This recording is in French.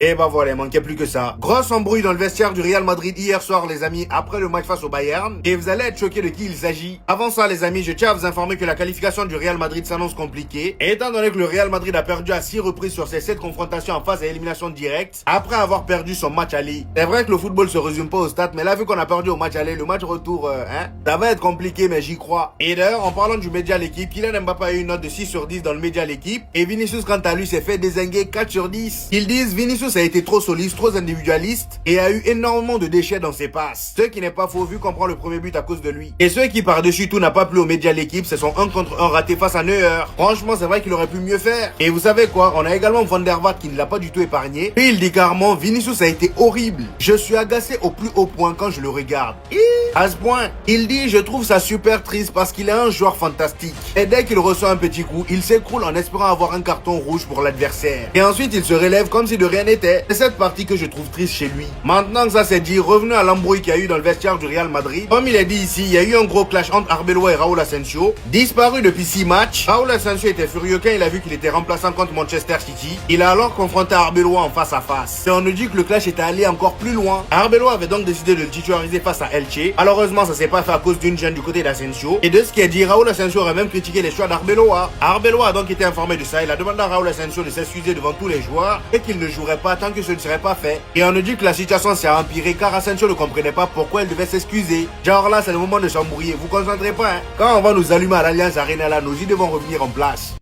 Et bah voilà, il manquait plus que ça. Grosse embrouille dans le vestiaire du Real Madrid hier soir, les amis, après le match face au Bayern. Et vous allez être choqués de qui il s'agit. Avant ça, les amis, je tiens à vous informer que la qualification du Real Madrid s'annonce compliquée. Et étant donné que le Real Madrid a perdu à 6 reprises sur ses 7 confrontations en phase à élimination directe, après avoir perdu son match aller. C'est vrai que le football se résume pas au stade, mais là, vu qu'on a perdu au match aller, le match retour, ça va être compliqué, mais j'y crois. Et d'ailleurs, en parlant du média l'équipe, Kylian Mbappé a eu une note de 6 sur 10 dans le média l'équipe. Et Vinicius, quant à lui, s'est fait dézinguer 4 sur 10. Ils disent Vinicius a été trop solide, trop individualiste et a eu énormément de déchets dans ses passes. Ce qui n'est pas faux vu qu'on prend le premier but à cause de lui. Et ceux qui par-dessus tout n'a pas plu aux médias l'équipe, c'est son 1 contre 1 raté face à Neuer. Franchement, c'est vrai qu'il aurait pu mieux faire. Et vous savez quoi, on a également Van der Vaart qui ne l'a pas du tout épargné. Et il dit carrément, Vinicius a été horrible. Je suis agacé au plus haut point quand je le regarde. À ce point, il dit, je trouve ça super triste parce qu'il est un joueur fantastique. Et dès qu'il reçoit un petit coup, il s'écroule en espérant avoir un carton rouge pour l'adversaire. Et ensuite, il se relève comme si de rien n'était. C'est cette partie que je trouve triste chez lui. Maintenant que ça c'est dit, revenons à l'embrouille qu'il y a eu dans le vestiaire du Real Madrid. Comme il est dit ici, il y a eu un gros clash entre Arbeloa et Raúl Asensio. Disparu depuis 6 matchs, Raúl Asensio était furieux quand il a vu qu'il était remplaçant contre Manchester City. Il a alors confronté Arbeloa en face à face. Et on nous dit que le clash était allé encore plus loin. Arbeloa avait donc décidé de le titulariser face à Elche. Malheureusement, ça s'est pas fait à cause d'une gêne du côté d'Asensio. Et de ce qui est dit, Raúl Asensio aurait même critiqué les choix d'Arbeloa. Arbeloa a donc été informé de ça. Il a demandé à Raúl Asensio de s'excuser devant tous les joueurs et qu'il ne jouerait pas tant que ce ne serait pas fait. Et on nous dit que la situation s'est empirée car Asensio ne comprenait pas pourquoi il devait s'excuser. Genre là, c'est le moment de s'embrouiller. Vous concentrez pas, hein. Quand on va nous allumer à l'Alliance Arena là, nos idées vont revenir en place.